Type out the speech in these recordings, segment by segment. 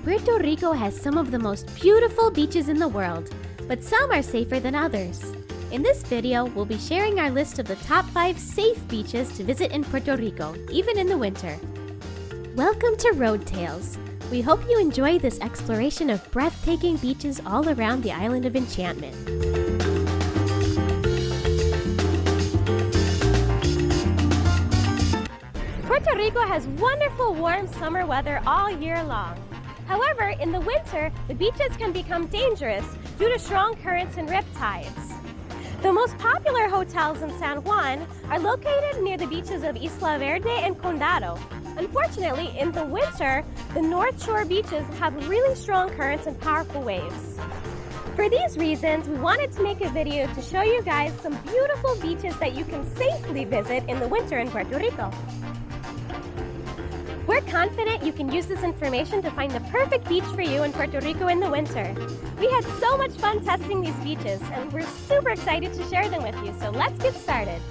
Puerto Rico has some of the most beautiful beaches in the world, but some are safer than others. In this video, we'll be sharing our list of the top 5 safe beaches to visit in Puerto Rico, even in the winter. Welcome to RoadTales. We hope you enjoy this exploration of breathtaking beaches all around the island of enchantment. Puerto Rico has wonderful warm summer weather all year long. However, in the winter, the beaches can become dangerous due to strong currents and riptides. The most popular hotels in San Juan are located near the beaches of Isla Verde and Condado. Unfortunately, in the winter, the North Shore beaches have really strong currents and powerful waves. For these reasons, we wanted to make a video to show you guys some beautiful beaches that you can safely visit in the winter in Puerto Rico. We're confident you can use this information to find the perfect beach for you in Puerto Rico in the winter. We had so much fun testing these beaches, and we're super excited to share them with you, so let's get started.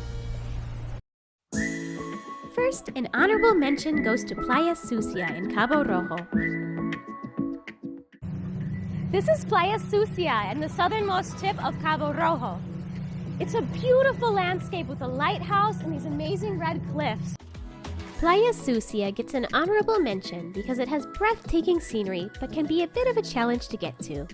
First, an honorable mention goes to Playa Sucia in Cabo Rojo. This is Playa Sucia and the southernmost tip of Cabo Rojo. It's a beautiful landscape with a lighthouse and these amazing red cliffs. Playa Sucia gets an honorable mention because it has breathtaking scenery but can be a bit of a challenge to get to.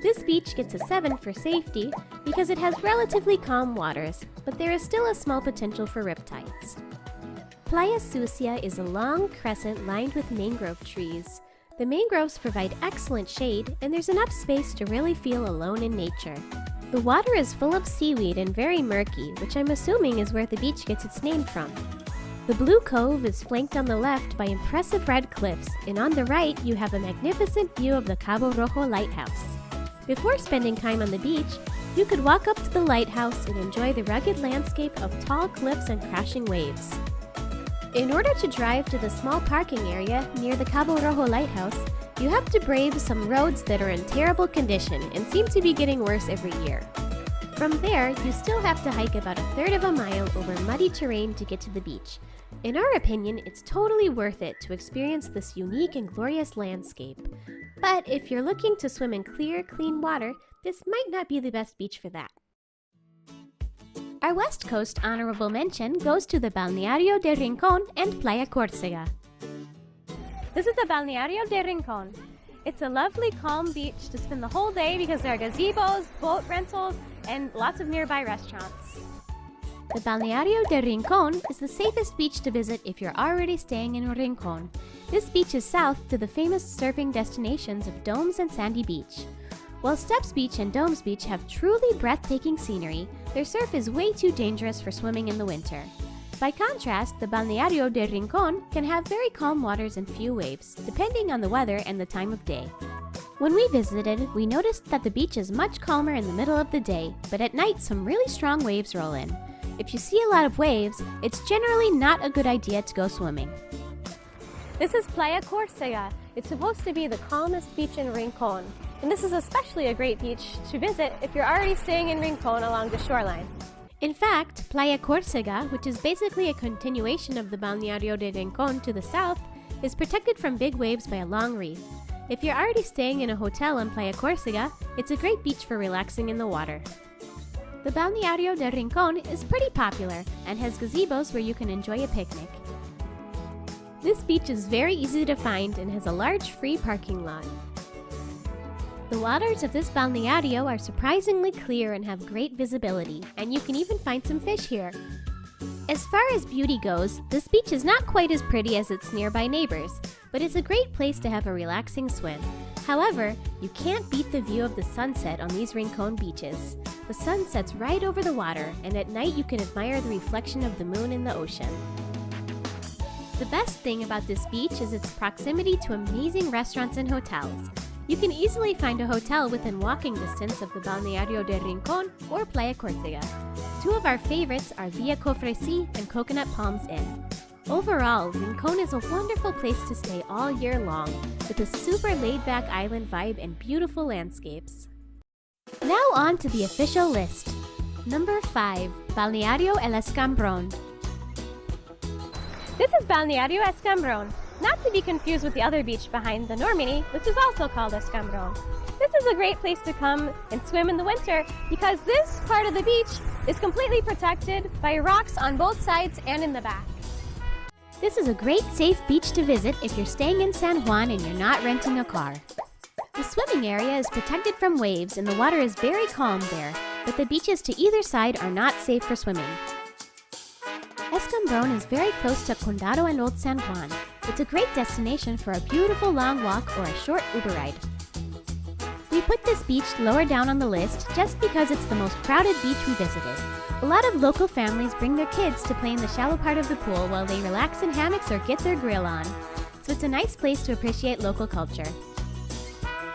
This beach gets a 7 for safety because it has relatively calm waters, but there is still a small potential for riptides. Playa Sucia is a long crescent lined with mangrove trees. The mangroves provide excellent shade, and there's enough space to really feel alone in nature. The water is full of seaweed and very murky, which I'm assuming is where the beach gets its name from. The Blue Cove is flanked on the left by impressive red cliffs, and on the right you have a magnificent view of the Cabo Rojo lighthouse. Before spending time on the beach, you could walk up to the lighthouse and enjoy the rugged landscape of tall cliffs and crashing waves. In order to drive to the small parking area near the Cabo Rojo lighthouse, you have to brave some roads that are in terrible condition and seem to be getting worse every year. From there, you still have to hike about 1/3 of a mile over muddy terrain to get to the beach. In our opinion, it's totally worth it to experience this unique and glorious landscape. But if you're looking to swim in clear, clean water, this might not be the best beach for that. Our West Coast honorable mention goes to the Balneario de Rincón and Playa Córcega. This is the Balneario de Rincón. It's a lovely, calm beach to spend the whole day because there are gazebos, boat rentals, and lots of nearby restaurants. The Balneario de Rincón is the safest beach to visit if you're already staying in Rincón. This beach is south to the famous surfing destinations of Domes and Sandy Beach. While Steps Beach and Domes Beach have truly breathtaking scenery, their surf is way too dangerous for swimming in the winter. By contrast, the Balneario de Rincón can have very calm waters and few waves, depending on the weather and the time of day. When we visited, we noticed that the beach is much calmer in the middle of the day, but at night some really strong waves roll in. If you see a lot of waves, it's generally not a good idea to go swimming. This is Playa Córcega. It's supposed to be the calmest beach in Rincón, and this is especially a great beach to visit if you're already staying in Rincón along the shoreline. In fact, Playa Córcega, which is basically a continuation of the Balneario de Rincón to the south, is protected from big waves by a long reef. If you're already staying in a hotel on Playa Córcega, it's a great beach for relaxing in the water. The Balneario de Rincón is pretty popular and has gazebos where you can enjoy a picnic. This beach is very easy to find and has a large free parking lot. The waters of this balneario are surprisingly clear and have great visibility, and you can even find some fish here. As far as beauty goes, this beach is not quite as pretty as its nearby neighbors, but it's a great place to have a relaxing swim. However, you can't beat the view of the sunset on these Rincón beaches. The sun sets right over the water, and at night you can admire the reflection of the moon in the ocean. The best thing about this beach is its proximity to amazing restaurants and hotels. You can easily find a hotel within walking distance of the Balneario de Rincón or Playa Córcega. Two of our favorites are Villa Cofresi and Coconut Palms Inn. Overall, Rincón is a wonderful place to stay all year long, with a super laid-back island vibe and beautiful landscapes. Now on to the official list. Number 5, Balneario El Escambrón. This is Balneario Escambrón. Not to be confused with the other beach behind the Normini, which is also called Escambron. This is a great place to come and swim in the winter because this part of the beach is completely protected by rocks on both sides and in the back. This is a great safe beach to visit if you're staying in San Juan and you're not renting a car. The swimming area is protected from waves and the water is very calm there, but the beaches to either side are not safe for swimming. Escambron is very close to Condado and Old San Juan. It's a great destination for a beautiful long walk or a short Uber ride. We put this beach lower down on the list just because it's the most crowded beach we visited. A lot of local families bring their kids to play in the shallow part of the pool while they relax in hammocks or get their grill on. So it's a nice place to appreciate local culture.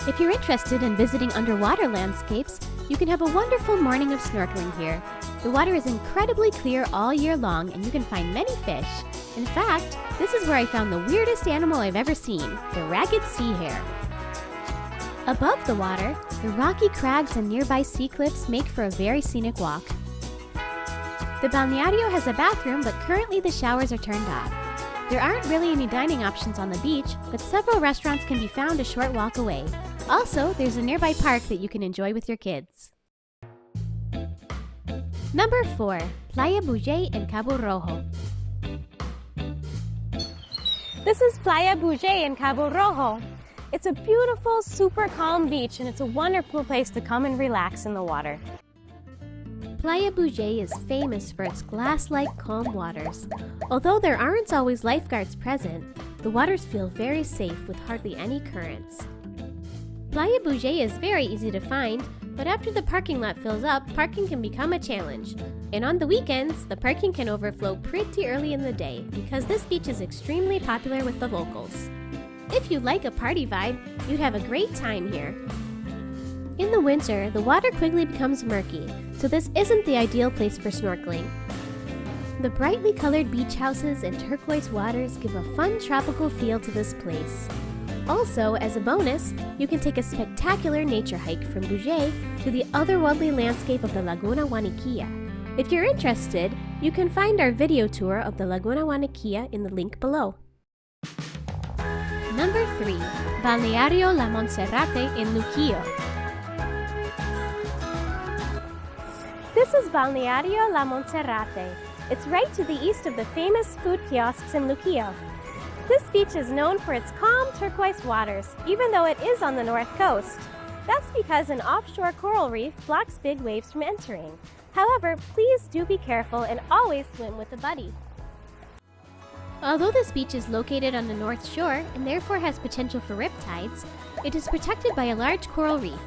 If you're interested in visiting underwater landscapes, you can have a wonderful morning of snorkeling here. The water is incredibly clear all year long and you can find many fish. In fact, this is where I found the weirdest animal I've ever seen, the ragged sea hare. Above the water, the rocky crags and nearby sea cliffs make for a very scenic walk. The balneario has a bathroom, but currently the showers are turned off. There aren't really any dining options on the beach, but several restaurants can be found a short walk away. Also, there's a nearby park that you can enjoy with your kids. Number 4. Playa Bouget in Cabo Rojo. This is Playa Bouget in Cabo Rojo. It's a beautiful, super calm beach and it's a wonderful place to come and relax in the water. Playa Bouget is famous for its glass-like calm waters. Although there aren't always lifeguards present, the waters feel very safe with hardly any currents. Playa Bouget is very easy to find, but after the parking lot fills up, parking can become a challenge. And on the weekends, the parking can overflow pretty early in the day because this beach is extremely popular with the locals. If you like a party vibe, you'd have a great time here. In the winter, the water quickly becomes murky, so this isn't the ideal place for snorkeling. The brightly colored beach houses and turquoise waters give a fun tropical feel to this place. Also, as a bonus, you can take a spectacular nature hike from Bouget to the otherworldly landscape of the Laguna Guaniquilla. If you're interested, you can find our video tour of the Laguna Guaniquilla in the link below. Number 3. Balneario La Monserrate in Luquillo. This is Balneario La Monserrate. It's right to the east of the famous food kiosks in Luquillo. This beach is known for its calm turquoise waters, even though it is on the north coast. That's because an offshore coral reef blocks big waves from entering. However, please do be careful and always swim with a buddy. Although this beach is located on the north shore and therefore has potential for riptides, it is protected by a large coral reef.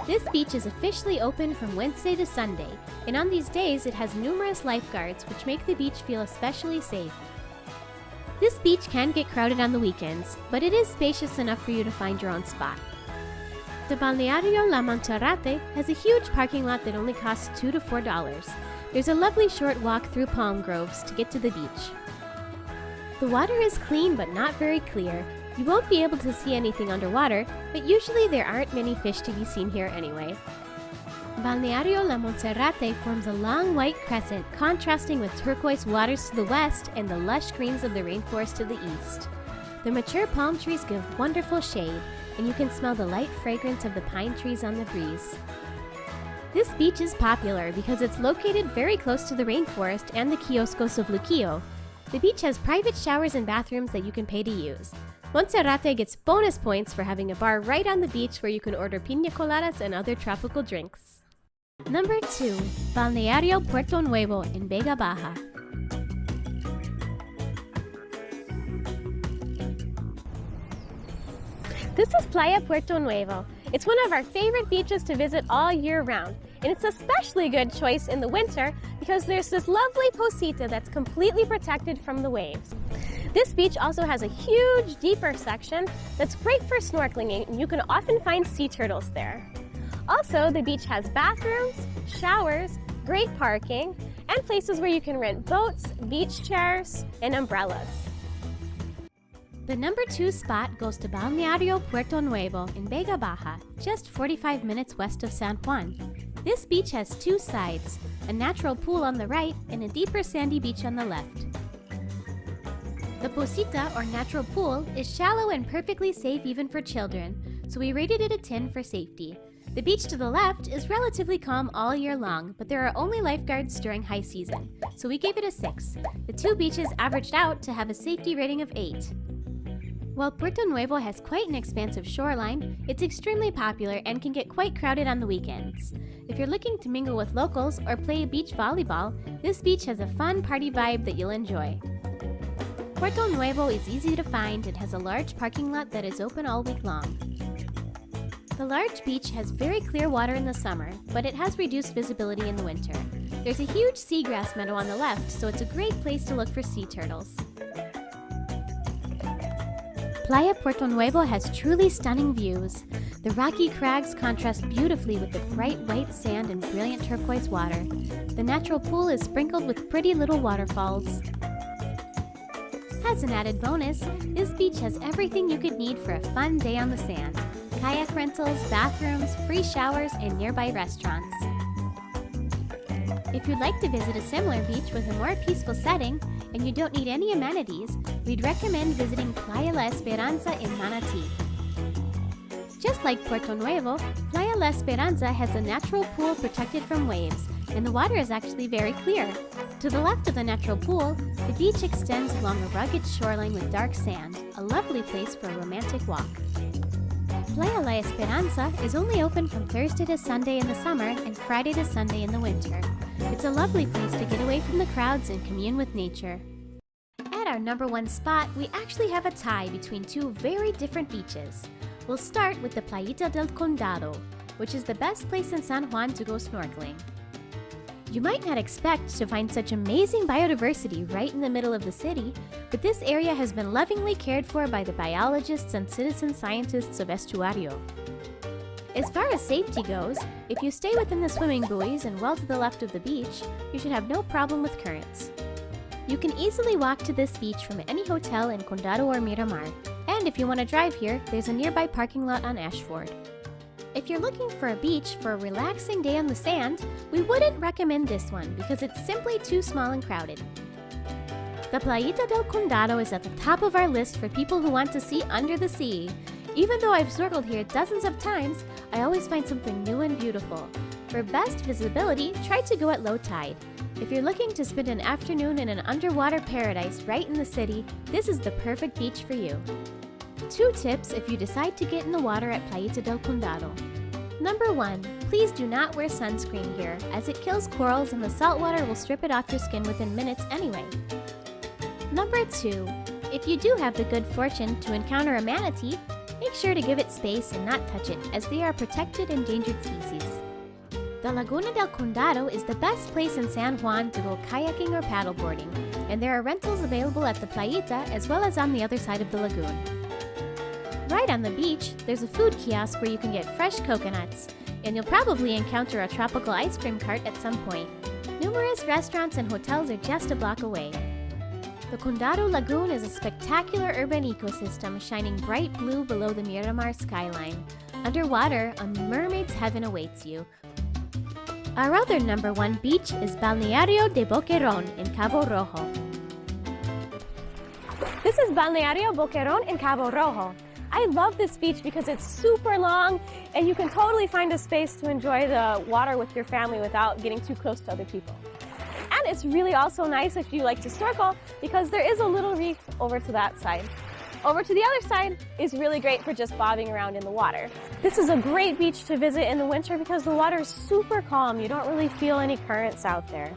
This beach is officially open from Wednesday to Sunday, and on these days it has numerous lifeguards which make the beach feel especially safe. This beach can get crowded on the weekends, but it is spacious enough for you to find your own spot. The Balneario La Monserrate has a huge parking lot that only costs $2 to $4. There's a lovely short walk through palm groves to get to the beach. The water is clean but not very clear. You won't be able to see anything underwater, but usually there aren't many fish to be seen here anyway. Balneario La Monserrate forms a long white crescent contrasting with turquoise waters to the west and the lush greens of the rainforest to the east. The mature palm trees give wonderful shade, and you can smell the light fragrance of the pine trees on the breeze. This beach is popular because it's located very close to the rainforest and the kioscos of Luquillo. The beach has private showers and bathrooms that you can pay to use. Monserrate gets bonus points for having a bar right on the beach where you can order piña coladas and other tropical drinks. Number 2. Balneario Puerto Nuevo in Vega Baja. This is Playa Puerto Nuevo. It's one of our favorite beaches to visit all year round, and it's especially good choice in the winter because there's this lovely posita that's completely protected from the waves. This beach also has a huge, deeper section that's great for snorkeling, and you can often find sea turtles there. Also, the beach has bathrooms, showers, great parking, and places where you can rent boats, beach chairs, and umbrellas. The number 2 spot goes to Balneario Puerto Nuevo in Vega Baja, just 45 minutes west of San Juan. This beach has 2 sides, a natural pool on the right and a deeper sandy beach on the left. The Posita, or natural pool, is shallow and perfectly safe even for children, so we rated it a 10 for safety. The beach to the left is relatively calm all year long, but there are only lifeguards during high season, so we gave it a 6. The two beaches averaged out to have a safety rating of 8. While Puerto Nuevo has quite an expansive shoreline, it's extremely popular and can get quite crowded on the weekends. If you're looking to mingle with locals or play beach volleyball, this beach has a fun party vibe that you'll enjoy. Puerto Nuevo is easy to find and has a large parking lot that is open all week long. The large beach has very clear water in the summer, but it has reduced visibility in the winter. There's a huge seagrass meadow on the left, so it's a great place to look for sea turtles. Playa Puerto Nuevo has truly stunning views. The rocky crags contrast beautifully with the bright white sand and brilliant turquoise water. The natural pool is sprinkled with pretty little waterfalls. As an added bonus, this beach has everything you could need for a fun day on the sand. Kayak rentals, bathrooms, free showers, and nearby restaurants. If you'd like to visit a similar beach with a more peaceful setting, and you don't need any amenities, we'd recommend visiting Playa La Esperanza in Manatí. Just like Puerto Nuevo, Playa La Esperanza has a natural pool protected from waves, and the water is actually very clear. To the left of the natural pool, the beach extends along a rugged shoreline with dark sand, a lovely place for a romantic walk. Playa La Esperanza is only open from Thursday to Sunday in the summer and Friday to Sunday in the winter. It's a lovely place to get away from the crowds and commune with nature. At our number 1 spot, we actually have a tie between two very different beaches. We'll start with the Playita del Condado, which is the best place in San Juan to go snorkeling. You might not expect to find such amazing biodiversity right in the middle of the city, but this area has been lovingly cared for by the biologists and citizen scientists of Estuario. As far as safety goes, if you stay within the swimming buoys and well to the left of the beach, you should have no problem with currents. You can easily walk to this beach from any hotel in Condado or Miramar, and if you want to drive here, there's a nearby parking lot on Ashford. If you're looking for a beach for a relaxing day on the sand, we wouldn't recommend this one because it's simply too small and crowded. The Playita del Condado is at the top of our list for people who want to see under the sea. Even though I've snorkeled here dozens of times, I always find something new and beautiful. For best visibility, try to go at low tide. If you're looking to spend an afternoon in an underwater paradise right in the city, this is the perfect beach for you. 2 tips if you decide to get in the water at Playita del Condado. Number 1, please do not wear sunscreen here, as it kills corals and the salt water will strip it off your skin within minutes anyway. Number 2, if you do have the good fortune to encounter a manatee, make sure to give it space and not touch it, as they are protected endangered species. The Laguna del Condado is the best place in San Juan to go kayaking or paddleboarding, and there are rentals available at the Playita as well as on the other side of the lagoon. Right on the beach, there's a food kiosk where you can get fresh coconuts, and you'll probably encounter a tropical ice cream cart at some point. Numerous restaurants and hotels are just a block away. The Condado Lagoon is a spectacular urban ecosystem shining bright blue below the Miramar skyline. Underwater, a mermaid's heaven awaits you. Our other number 1 beach is Balneario de Boquerón in Cabo Rojo. This is Balneario Boquerón in Cabo Rojo. I love this beach because it's super long and you can totally find a space to enjoy the water with your family without getting too close to other people. And it's really also nice if you like to snorkel because there is a little reef over to that side. Over to the other side is really great for just bobbing around in the water. This is a great beach to visit in the winter because the water is super calm. You don't really feel any currents out there.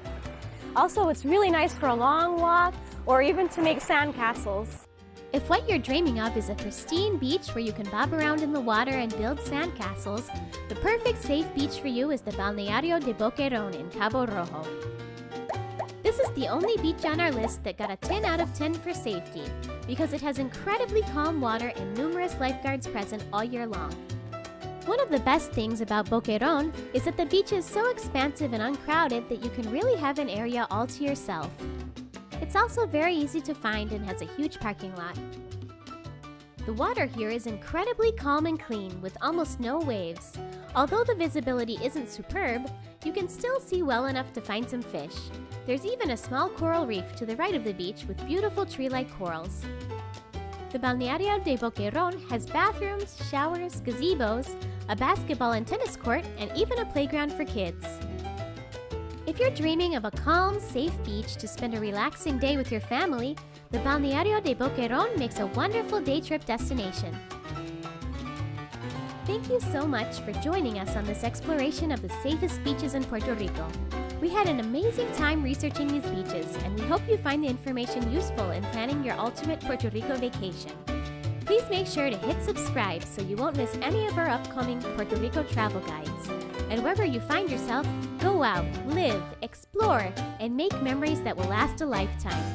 Also, it's really nice for a long walk or even to make sand castles. If what you're dreaming of is a pristine beach where you can bob around in the water and build sand castles, the perfect safe beach for you is the Balneario de Boquerón in Cabo Rojo. This is the only beach on our list that got a 10 out of 10 for safety, because it has incredibly calm water and numerous lifeguards present all year long. One of the best things about Boquerón is that the beach is so expansive and uncrowded that you can really have an area all to yourself. It's also very easy to find and has a huge parking lot. The water here is incredibly calm and clean with almost no waves. Although the visibility isn't superb, you can still see well enough to find some fish. There's even a small coral reef to the right of the beach with beautiful tree-like corals. The Balneario de Boquerón has bathrooms, showers, gazebos, a basketball and tennis court, and even a playground for kids. If you're dreaming of a calm, safe beach to spend a relaxing day with your family, the Balneario de Boquerón makes a wonderful day trip destination. Thank you so much for joining us on this exploration of the safest beaches in Puerto Rico. We had an amazing time researching these beaches, and we hope you find the information useful in planning your ultimate Puerto Rico vacation. Please make sure to hit subscribe so you won't miss any of our upcoming Puerto Rico travel guides. And wherever you find yourself, go out, live, explore, and make memories that will last a lifetime.